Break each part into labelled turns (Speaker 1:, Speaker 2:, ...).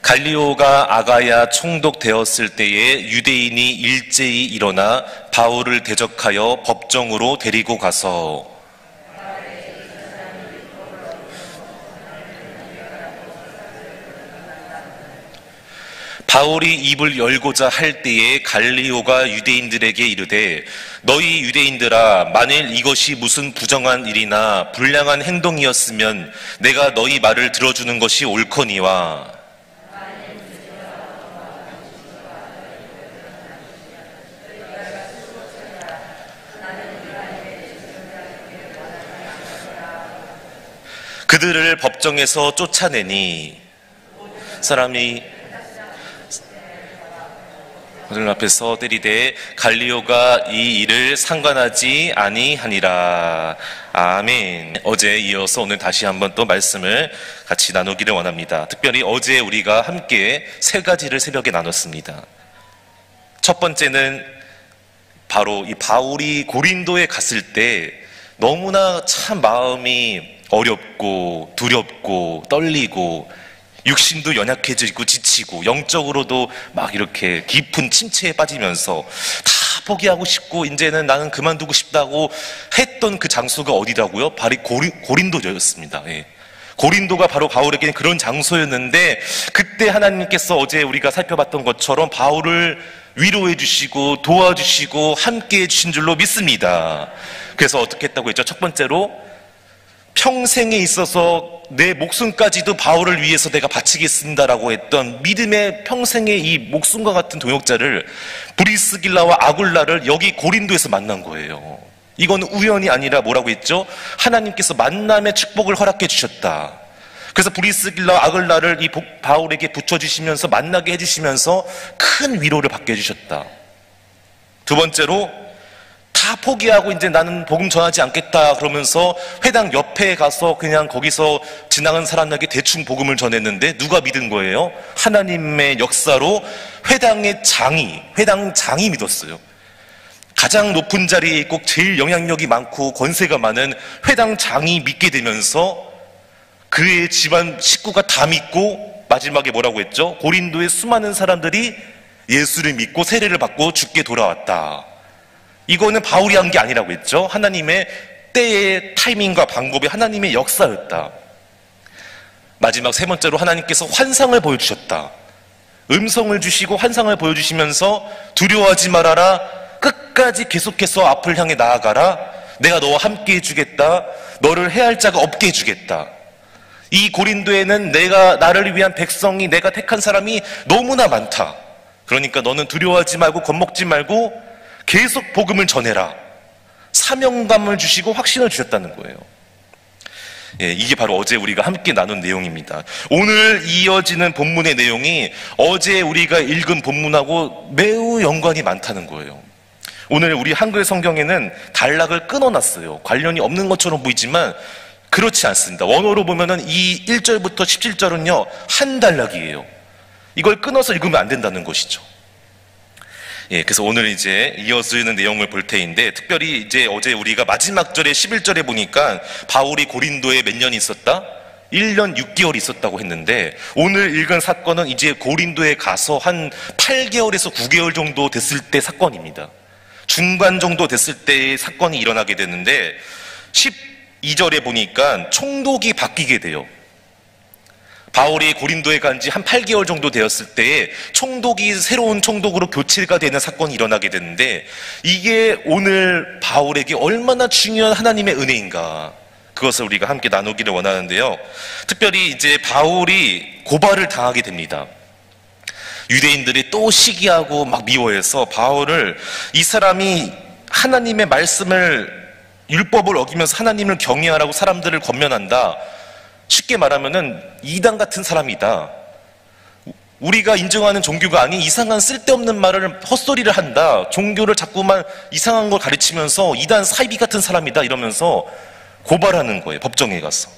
Speaker 1: 갈리오가 아가야 총독되었을 때에 유대인이 일제히 일어나 바울을 대적하여 법정으로 데리고 가서 바울이 입을 열고자 할 때에 갈리오가 유대인들에게 이르되 너희 유대인들아, 만일 이것이 무슨 부정한 일이나 불량한 행동이었으면 내가 너희 말을 들어주는 것이 옳거니와 그들을 법정에서 쫓아내니 사람이 그들 앞에서 때리되 갈리오가 이 일을 상관하지 아니하니라. 아멘. 어제에 이어서 오늘 다시 한번 또 말씀을 같이 나누기를 원합니다. 특별히 어제 우리가 함께 세 가지를 새벽에 나눴습니다. 첫 번째는 바로 이 바울이 고린도에 갔을 때 너무나 참 마음이 어렵고 두렵고 떨리고 육신도 연약해지고 지치고 영적으로도 막 이렇게 깊은 침체에 빠지면서 다 포기하고 싶고 이제는 나는 그만두고 싶다고 했던 그 장소가 어디라고요? 바로 고린도였습니다. 예. 고린도가 바로 바울에게는 그런 장소였는데 그때 하나님께서 어제 우리가 살펴봤던 것처럼 바울을 위로해 주시고 도와주시고 함께해 주신 줄로 믿습니다. 그래서 어떻게 했다고 했죠? 첫 번째로 평생에 있어서 내 목숨까지도 바울을 위해서 내가 바치겠습니다라고 했던 믿음의 평생의 이 목숨과 같은 동역자를 브리스길라와 아굴라를 여기 고린도에서 만난 거예요. 이건 우연이 아니라 뭐라고 했죠? 하나님께서 만남의 축복을 허락해 주셨다. 그래서 브리스길라와 아굴라를 이 바울에게 붙여주시면서 만나게 해주시면서 큰 위로를 받게 해주셨다. 두 번째로 다 포기하고 이제 나는 복음 전하지 않겠다 그러면서 회당 옆에 가서 그냥 거기서 지나간 사람에게 대충 복음을 전했는데 누가 믿은 거예요? 하나님의 역사로 회당 장이 믿었어요. 가장 높은 자리에 있고 제일 영향력이 많고 권세가 많은 회당 장이 믿게 되면서 그의 집안 식구가 다 믿고 마지막에 뭐라고 했죠? 고린도의 수많은 사람들이 예수를 믿고 세례를 받고 죽게 돌아왔다. 이거는 바울이 한 게 아니라고 했죠. 하나님의 때의 타이밍과 방법이 하나님의 역사였다. 마지막 세 번째로 하나님께서 환상을 보여주셨다. 음성을 주시고 환상을 보여주시면서 두려워하지 말아라. 끝까지 계속해서 앞을 향해 나아가라. 내가 너와 함께 해주겠다. 너를 해할 자가 없게 해주겠다. 이 고린도에는 나를 위한 백성이 내가 택한 사람이 너무나 많다. 그러니까 너는 두려워하지 말고 겁먹지 말고 계속 복음을 전해라. 사명감을 주시고 확신을 주셨다는 거예요. 예, 이게 바로 어제 우리가 함께 나눈 내용입니다. 오늘 이어지는 본문의 내용이 어제 우리가 읽은 본문하고 매우 연관이 많다는 거예요. 오늘 우리 한글 성경에는 단락을 끊어놨어요. 관련이 없는 것처럼 보이지만 그렇지 않습니다. 원어로 보면은 이 1절부터 17절은요 한 단락이에요. 이걸 끊어서 읽으면 안 된다는 것이죠. 예, 그래서 오늘 이제 이어지는 내용을 볼 테인데, 특별히 이제 어제 우리가 마지막 절에 11절에 보니까 바울이 고린도에 몇 년이 있었다? 1년 6개월이 있었다고 했는데, 오늘 읽은 사건은 이제 고린도에 가서 한 8개월에서 9개월 정도 됐을 때 사건입니다. 중반 정도 됐을 때의 사건이 일어나게 되는데, 12절에 보니까 총독이 바뀌게 돼요. 바울이 고린도에 간 지 한 8개월 정도 되었을 때에 총독이 새로운 총독으로 교체가 되는 사건이 일어나게 되는데, 이게 오늘 바울에게 얼마나 중요한 하나님의 은혜인가, 그것을 우리가 함께 나누기를 원하는데요. 특별히 이제 바울이 고발을 당하게 됩니다. 유대인들이 또 시기하고 막 미워해서 바울을, 이 사람이 하나님의 말씀을, 율법을 어기면서 하나님을 경외하라고 사람들을 권면한다. 쉽게 말하면은 이단 같은 사람이다. 우리가 인정하는 종교가 아닌 이상한 쓸데없는 말을, 헛소리를 한다. 종교를 자꾸만 이상한 걸 가르치면서 이단 사이비 같은 사람이다 이러면서 고발하는 거예요, 법정에 가서.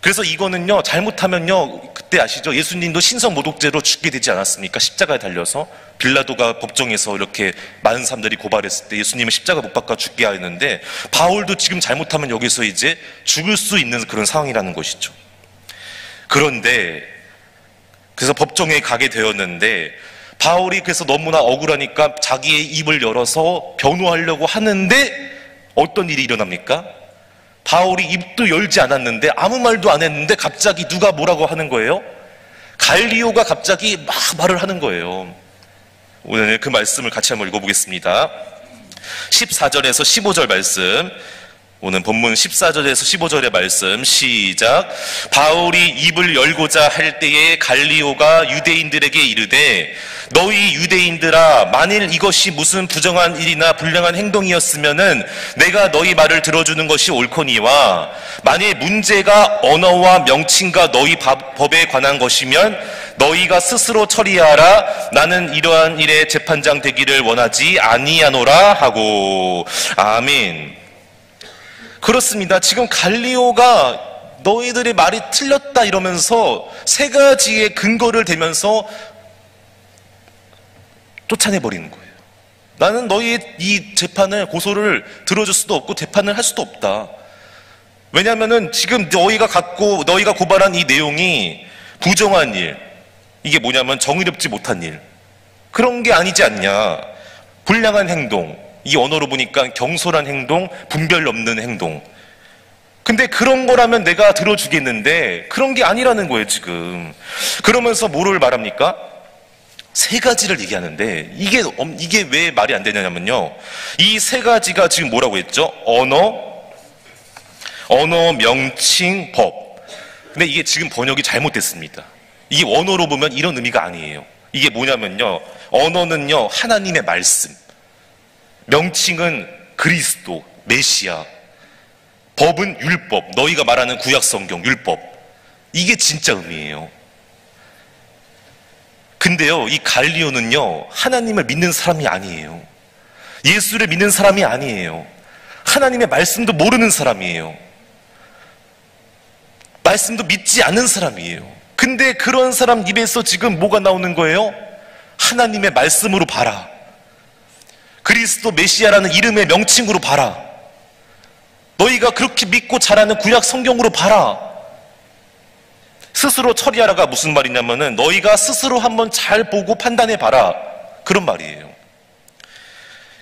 Speaker 1: 그래서 이거는요, 잘못하면요, 그때 아시죠? 예수님도 신성모독죄로 죽게 되지 않았습니까? 십자가에 달려서 빌라도가 법정에서 이렇게 많은 사람들이 고발했을 때 예수님은 십자가 못 박아 죽게 하였는데, 바울도 지금 잘못하면 여기서 이제 죽을 수 있는 그런 상황이라는 것이죠. 그런데 그래서 법정에 가게 되었는데 바울이 그래서 너무나 억울하니까 자기의 입을 열어서 변호하려고 하는데 어떤 일이 일어납니까? 바울이 입도 열지 않았는데 아무 말도 안 했는데 갑자기 누가 뭐라고 하는 거예요? 갈리오가 갑자기 막 말을 하는 거예요. 오늘 그 말씀을 같이 한번 읽어보겠습니다. 14절에서 15절 말씀, 오늘 본문 14절에서 15절의 말씀 시작. 바울이 입을 열고자 할 때에 갈리오가 유대인들에게 이르되 너희 유대인들아, 만일 이것이 무슨 부정한 일이나 불량한 행동이었으면은 내가 너희 말을 들어주는 것이 옳거니와, 만일 문제가 언어와 명칭과 너희 법에 관한 것이면 너희가 스스로 처리하라. 나는 이러한 일에 재판장 되기를 원하지 아니하노라 하고. 아멘. 그렇습니다. 지금 갈리오가 너희들의 말이 틀렸다 이러면서 세 가지의 근거를 대면서 쫓아내버리는 거예요. 나는 너희의 이 재판을, 고소를 들어줄 수도 없고 재판을 할 수도 없다. 왜냐하면은 지금 너희가 고발한 이 내용이 부정한 일, 이게 뭐냐면 정의롭지 못한 일, 그런 게 아니지 않냐. 불량한 행동, 이 언어로 보니까 경솔한 행동, 분별 없는 행동. 근데 그런 거라면 내가 들어주겠는데 그런 게 아니라는 거예요 지금. 그러면서 뭐를 말합니까? 세 가지를 얘기하는데 이게 왜 말이 안 되냐면요, 이 세 가지가 지금 뭐라고 했죠? 언어, 명칭, 법. 근데 이게 지금 번역이 잘못됐습니다. 이 언어로 보면 이런 의미가 아니에요. 이게 뭐냐면요, 언어는요 하나님의 말씀, 명칭은 그리스도, 메시아, 법은 율법, 너희가 말하는 구약성경, 율법. 이게 진짜 의미예요. 근데요, 이 갈리오는요 하나님을 믿는 사람이 아니에요. 예수를 믿는 사람이 아니에요. 하나님의 말씀도 모르는 사람이에요. 말씀도 믿지 않는 사람이에요. 근데 그런 사람 입에서 지금 뭐가 나오는 거예요? 하나님의 말씀으로 봐라, 그리스도 메시아라는 이름의 명칭으로 봐라, 너희가 그렇게 믿고 잘하는 구약 성경으로 봐라. 스스로 처리하라가 무슨 말이냐면은 너희가 스스로 한번 잘 보고 판단해 봐라, 그런 말이에요.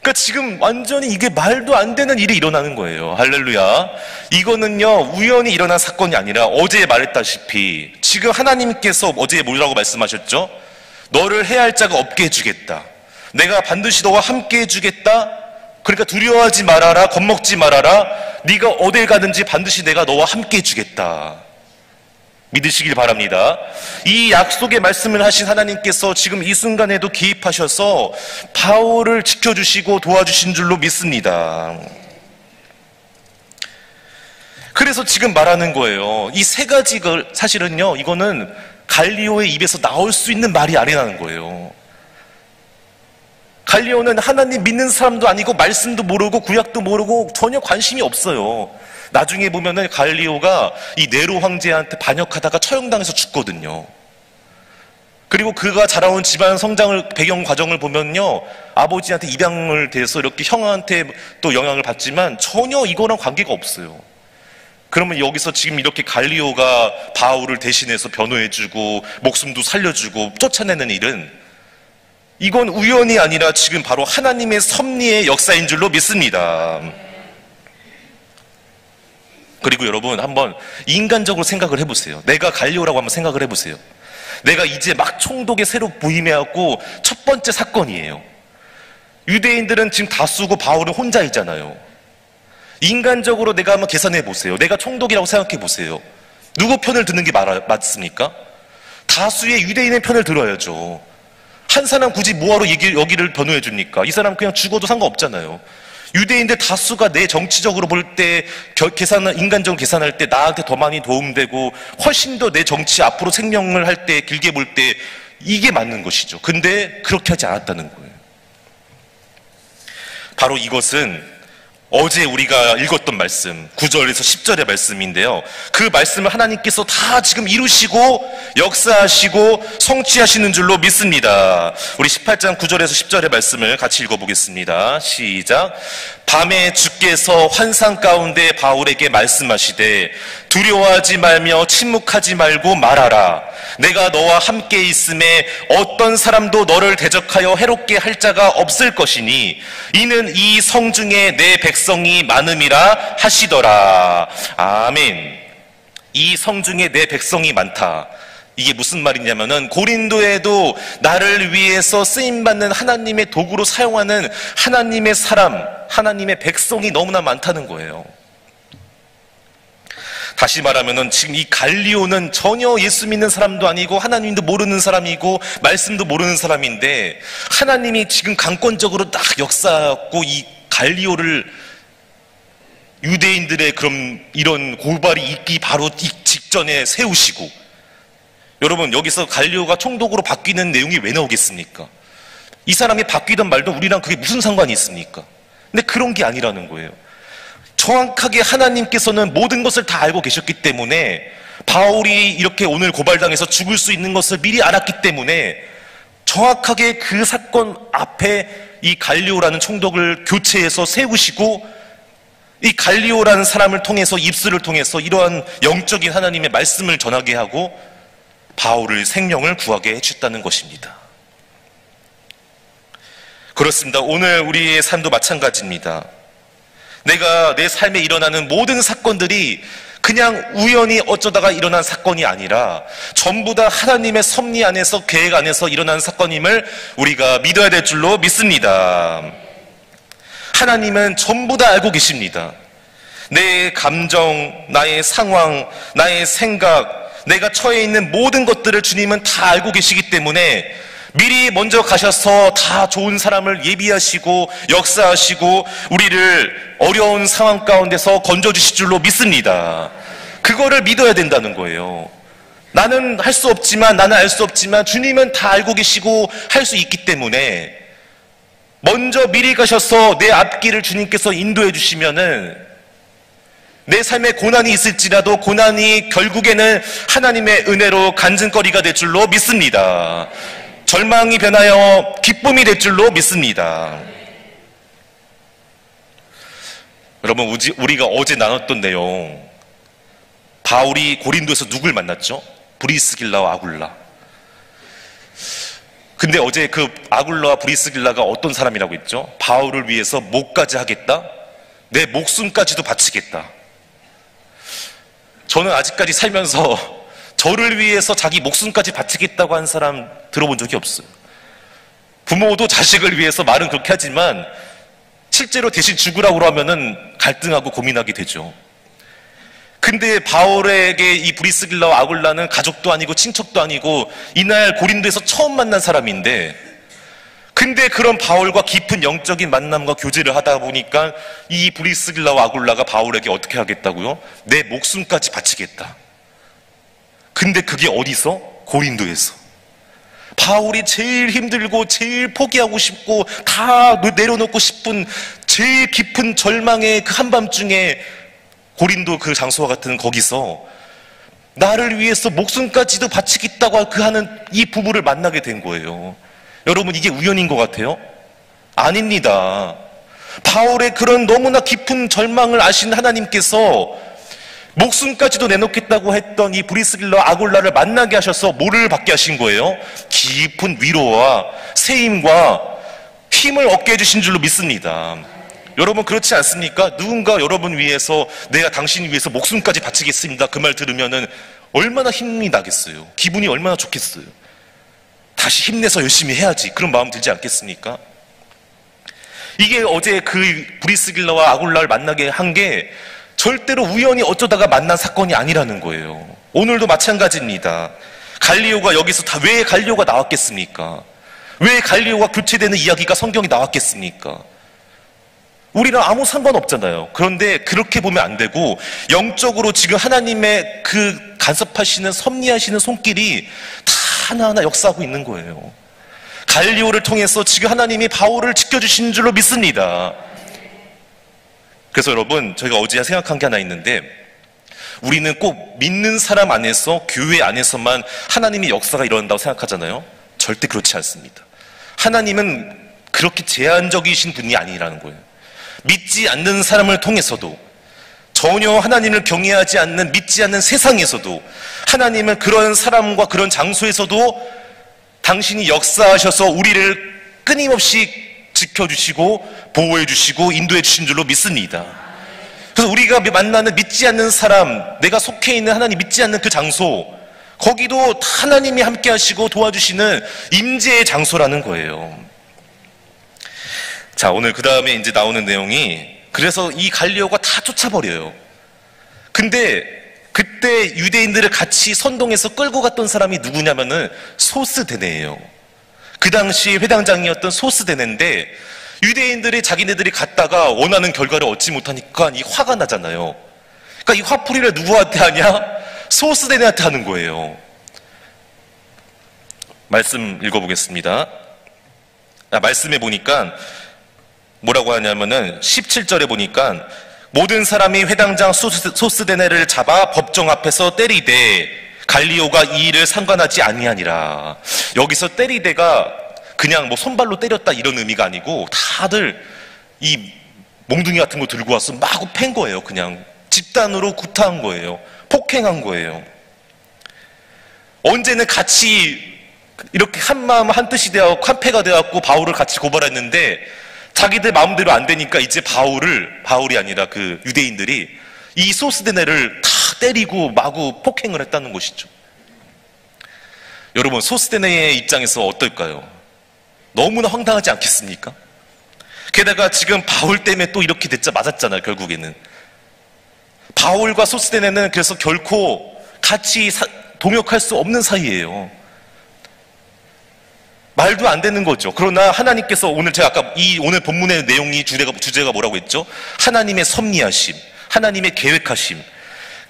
Speaker 1: 그러니까 지금 완전히 이게 말도 안 되는 일이 일어나는 거예요. 할렐루야. 이거는요 우연히 일어난 사건이 아니라 어제 말했다시피 지금 하나님께서 어제 뭐라고 말씀하셨죠? 너를 해할 자가 없게 해주겠다, 내가 반드시 너와 함께 해주겠다. 그러니까 두려워하지 말아라, 겁먹지 말아라, 네가 어딜 가든지 반드시 내가 너와 함께 해주겠다. 믿으시길 바랍니다. 이 약속의 말씀을 하신 하나님께서 지금 이 순간에도 개입하셔서 바울을 지켜주시고 도와주신 줄로 믿습니다. 그래서 지금 말하는 거예요. 이 세 가지가 사실은요 이거는 갈리오의 입에서 나올 수 있는 말이 아니라는 거예요. 갈리오는 하나님 믿는 사람도 아니고 말씀도 모르고 구약도 모르고 전혀 관심이 없어요. 나중에 보면은 갈리오가 이 네로 황제한테 반역하다가 처형당해서 죽거든요. 그리고 그가 자라온 집안 성장을, 배경 과정을 보면요, 아버지한테 입양을 돼서 이렇게 형한테 또 영향을 받지만 전혀 이거랑 관계가 없어요. 그러면 여기서 지금 이렇게 갈리오가 바울을 대신해서 변호해주고 목숨도 살려주고 쫓아내는 일은, 이건 우연이 아니라 지금 바로 하나님의 섭리의 역사인 줄로 믿습니다. 그리고 여러분 한번 인간적으로 생각을 해보세요. 내가 갈리오라고 한번 생각을 해보세요. 내가 이제 막 총독에 새로 부임해갖고 첫 번째 사건이에요. 유대인들은 지금 다수고 바울은 혼자이잖아요. 인간적으로 내가 한번 계산해 보세요. 내가 총독이라고 생각해 보세요. 누구 편을 드는 게 맞습니까? 다수의 유대인의 편을 들어야죠. 한 사람 굳이 뭐하러 여기를 변호해 줍니까? 이 사람 그냥 죽어도 상관없잖아요. 유대인들 다수가 내 정치적으로 볼 때 인간적으로 계산할 때 나한테 더 많이 도움되고 훨씬 더 내 정치 앞으로 생명을 할 때, 길게 볼 때 이게 맞는 것이죠. 근데 그렇게 하지 않았다는 거예요. 바로 이것은 어제 우리가 읽었던 말씀 9절에서 10절의 말씀인데요, 그 말씀을 하나님께서 다 지금 이루시고 역사하시고 성취하시는 줄로 믿습니다. 우리 18장 9절에서 10절의 말씀을 같이 읽어보겠습니다. 시작. 밤에 주께서 환상 가운데 바울에게 말씀하시되 두려워하지 말며 침묵하지 말고 말하라. 내가 너와 함께 있음에 어떤 사람도 너를 대적하여 해롭게 할 자가 없을 것이니 이는 이 성중에 내 백성이 많음이라 하시더라. 아멘. 이 성중에 내 백성이 많다. 이게 무슨 말이냐면은 고린도에도 나를 위해서 쓰임받는 하나님의 도구로 사용하는 하나님의 사람, 하나님의 백성이 너무나 많다는 거예요. 다시 말하면은 지금 이 갈리오는 전혀 예수 믿는 사람도 아니고 하나님도 모르는 사람이고 말씀도 모르는 사람인데 하나님이 지금 강권적으로 딱 역사하고 이 갈리오를 유대인들의 그런 이런 고발이 있기 바로 직전에 세우시고, 여러분 여기서 갈리오가 총독으로 바뀌는 내용이 왜 나오겠습니까? 이 사람이 바뀌든 말든 우리랑 그게 무슨 상관이 있습니까? 근데 그런 게 아니라는 거예요. 정확하게 하나님께서는 모든 것을 다 알고 계셨기 때문에 바울이 이렇게 오늘 고발당해서 죽을 수 있는 것을 미리 알았기 때문에 정확하게 그 사건 앞에 이 갈리오라는 총독을 교체해서 세우시고 이 갈리오라는 사람을 통해서 입술을 통해서 이러한 영적인 하나님의 말씀을 전하게 하고 바울을 생명을 구하게 해주셨다는 것입니다. 그렇습니다. 오늘 우리의 삶도 마찬가지입니다. 내가 내 삶에 일어나는 모든 사건들이 그냥 우연히 어쩌다가 일어난 사건이 아니라 전부 다 하나님의 섭리 안에서 계획 안에서 일어난 사건임을 우리가 믿어야 될 줄로 믿습니다. 하나님은 전부 다 알고 계십니다. 내 감정, 나의 상황, 나의 생각, 내가 처해 있는 모든 것들을 주님은 다 알고 계시기 때문에 미리 먼저 가셔서 다 좋은 사람을 예비하시고 역사하시고 우리를 어려운 상황 가운데서 건져주실 줄로 믿습니다. 그거를 믿어야 된다는 거예요. 나는 할 수 없지만, 나는 알 수 없지만 주님은 다 알고 계시고 할 수 있기 때문에 먼저 미리 가셔서 내 앞길을 주님께서 인도해 주시면은 내 삶에 고난이 있을지라도 고난이 결국에는 하나님의 은혜로 간증거리가 될 줄로 믿습니다. 절망이 변하여 기쁨이 될 줄로 믿습니다. 여러분, 우리가 어제 나눴던 내용, 바울이 고린도에서 누굴 만났죠? 브리스길라와 아굴라. 근데 어제 그 아굴라와 브리스길라가 어떤 사람이라고 했죠? 바울을 위해서 목까지 하겠다? 내 목숨까지도 바치겠다. 저는 아직까지 살면서 저를 위해서 자기 목숨까지 바치겠다고 한 사람 들어본 적이 없어요. 부모도 자식을 위해서 말은 그렇게 하지만 실제로 대신 죽으라고 하면은 갈등하고 고민하게 되죠. 근데 바울에게 이 브리스길라와 아굴라는 가족도 아니고 친척도 아니고 이날 고린도에서 처음 만난 사람인데, 근데 그런 바울과 깊은 영적인 만남과 교제를 하다 보니까 이 브리스길라와 아굴라가 바울에게 어떻게 하겠다고요? 내 목숨까지 바치겠다. 근데 그게 어디서? 고린도에서. 바울이 제일 힘들고 제일 포기하고 싶고 다 내려놓고 싶은 제일 깊은 절망의 그 한밤중에 고린도 그 장소와 같은 거기서 나를 위해서 목숨까지도 바치겠다고 하는 이 부부를 만나게 된 거예요. 여러분, 이게 우연인 것 같아요? 아닙니다. 바울의 그런 너무나 깊은 절망을 아신 하나님께서 목숨까지도 내놓겠다고 했던 이 브리스길라 아굴라를 만나게 하셔서 뭐를 받게 하신 거예요? 깊은 위로와 세임과 힘을 얻게 해주신 줄로 믿습니다. 여러분, 그렇지 않습니까? 누군가 여러분 위해서, 내가 당신 위해서 목숨까지 바치겠습니다, 그 말 들으면은 얼마나 힘이 나겠어요? 기분이 얼마나 좋겠어요? 다시 힘내서 열심히 해야지, 그런 마음 들지 않겠습니까? 이게 어제 그 브리스길라와 아굴라를 만나게 한 게 절대로 우연히 어쩌다가 만난 사건이 아니라는 거예요. 오늘도 마찬가지입니다. 갈리오가 여기서 왜 갈리오가 나왔겠습니까? 왜 갈리오가 교체되는 이야기가 성경에 나왔겠습니까? 우리랑 아무 상관없잖아요. 그런데 그렇게 보면 안 되고 영적으로 지금 하나님의 그 간섭하시는 섭리하시는 손길이 다 하나하나 역사하고 있는 거예요. 갈리오를 통해서 지금 하나님이 바울을 지켜주신 줄로 믿습니다. 그래서 여러분, 저희가 어제 생각한 게 하나 있는데, 우리는 꼭 믿는 사람 안에서, 교회 안에서만 하나님의 역사가 일어난다고 생각하잖아요. 절대 그렇지 않습니다. 하나님은 그렇게 제한적이신 분이 아니라는 거예요. 믿지 않는 사람을 통해서도 전혀 하나님을 경외하지 않는, 믿지 않는 세상에서도 하나님은 그런 사람과 그런 장소에서도 당신이 역사하셔서 우리를 끊임없이 지켜주시고 보호해주시고 인도해주신 줄로 믿습니다. 그래서 우리가 만나는 믿지 않는 사람, 내가 속해 있는 하나님 믿지 않는 그 장소, 거기도 하나님이 함께 하시고 도와주시는 임재의 장소라는 거예요. 자, 오늘 그 다음에 이제 나오는 내용이, 그래서 이 갈리오가 다 쫓아버려요. 근데 그때 유대인들을 같이 선동해서 끌고 갔던 사람이 누구냐면은 소스데네예요. 그 당시 회당장이었던 소스데네인데, 유대인들이 자기네들이 갔다가 원하는 결과를 얻지 못하니까 이 화가 나잖아요. 그러니까 이 화풀이를 누구한테 하냐? 소스데네한테 하는 거예요. 말씀 읽어보겠습니다. 말씀에 보니까 뭐라고 하냐면은 17절에 보니까 모든 사람이 회당장 소스데네를 잡아 법정 앞에서 때리되 갈리오가 이 일을 상관하지 아니하니라. 여기서 때리대가 그냥 뭐 손발로 때렸다 이런 의미가 아니고 다들 이 몽둥이 같은 거 들고 와서 마구 팬 거예요. 그냥 집단으로 구타한 거예요. 폭행한 거예요. 언제는 같이 이렇게 한마음 한뜻이 되었고 한패가 되었고 바울을 같이 고발했는데 자기들 마음대로 안 되니까 이제 바울이 아니라 그 유대인들이 이 소스데네를 다 때리고 마구 폭행을 했다는 것이죠. 여러분, 소스데네의 입장에서 어떨까요? 너무나 황당하지 않겠습니까? 게다가 지금 바울 때문에 또 이렇게 맞았잖아요. 결국에는 바울과 소스데네는 그래서 결코 같이 동역할 수 없는 사이예요. 말도 안 되는 거죠. 그러나 하나님께서 오늘 제가 아까 오늘 본문의 내용이 주제가 뭐라고 했죠? 하나님의 섭리하심, 하나님의 계획하심.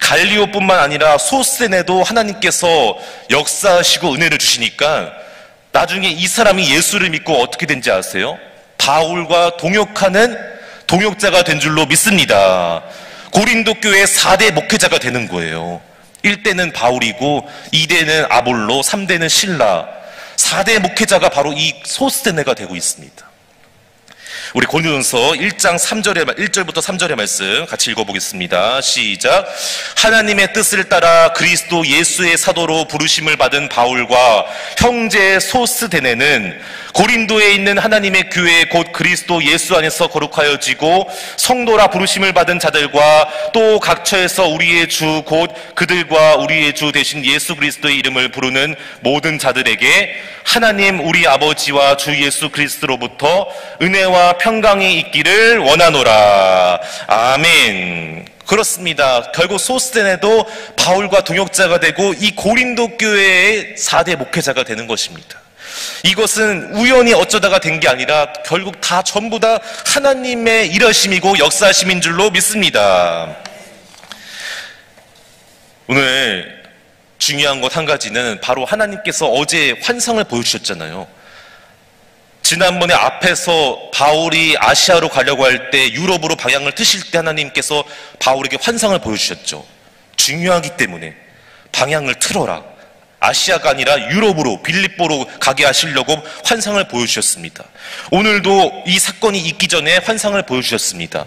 Speaker 1: 갈리오뿐만 아니라 소스데네도 하나님께서 역사하시고 은혜를 주시니까 나중에 이 사람이 예수를 믿고 어떻게 된지 아세요? 바울과 동역하는 동역자가 된 줄로 믿습니다. 고린도 교회 4대 목회자가 되는 거예요. 1대는 바울이고 2대는 아볼로, 3대는 실라. 4대 목회자가 바로 이 소스데네가 되고 있습니다. 우리 고린도전서 1장 1절부터 3절의 말씀 같이 읽어보겠습니다. 시작. 하나님의 뜻을 따라 그리스도 예수의 사도로 부르심을 받은 바울과 형제 소스데네는 고린도에 있는 하나님의 교회 곧 그리스도 예수 안에서 거룩하여지고 성도라 부르심을 받은 자들과 또 각처에서 우리의 주 곧 그들과 우리의 주 대신 예수 그리스도의 이름을 부르는 모든 자들에게 하나님 우리 아버지와 주 예수 그리스도로부터 은혜와 평강이 있기를 원하노라. 아멘. 그렇습니다. 결국 소스데네도 바울과 동역자가 되고 이 고린도 교회의 4대 목회자가 되는 것입니다. 이것은 우연히 어쩌다가 된 게 아니라 결국 다 전부 다 하나님의 일하심이고 역사하심인 줄로 믿습니다. 오늘 중요한 것 한 가지는 바로 하나님께서 어제 환상을 보여주셨잖아요. 지난번에 앞에서 바울이 아시아로 가려고 할 때 유럽으로 방향을 트실 때 하나님께서 바울에게 환상을 보여주셨죠. 중요하기 때문에 방향을 틀어라. 아시아가 아니라 유럽으로 빌립보로 가게 하시려고 환상을 보여주셨습니다. 오늘도 이 사건이 있기 전에 환상을 보여주셨습니다.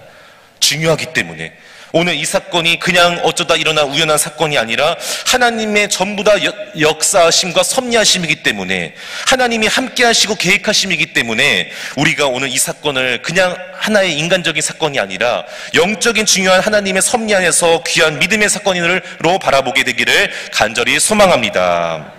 Speaker 1: 중요하기 때문에. 오늘 이 사건이 그냥 어쩌다 일어난 우연한 사건이 아니라 하나님의 전부 다 역사하심과 섭리하심이기 때문에 하나님이 함께 하시고 계획하심이기 때문에 우리가 오늘 이 사건을 그냥 하나의 인간적인 사건이 아니라 영적인 중요한 하나님의 섭리 안에서 귀한 믿음의 사건으로 바라보게 되기를 간절히 소망합니다.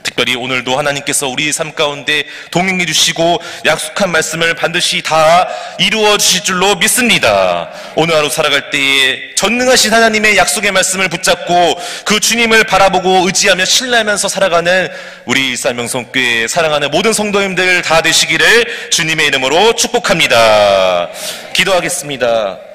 Speaker 1: 특별히 오늘도 하나님께서 우리 삶 가운데 동행해 주시고 약속한 말씀을 반드시 다 이루어 주실 줄로 믿습니다. 오늘 하루 살아갈 때에 전능하신 하나님의 약속의 말씀을 붙잡고 그 주님을 바라보고 의지하며 신뢰하면서 살아가는 우리 일산명성교회 사랑하는 모든 성도님들 다 되시기를 주님의 이름으로 축복합니다. 기도하겠습니다.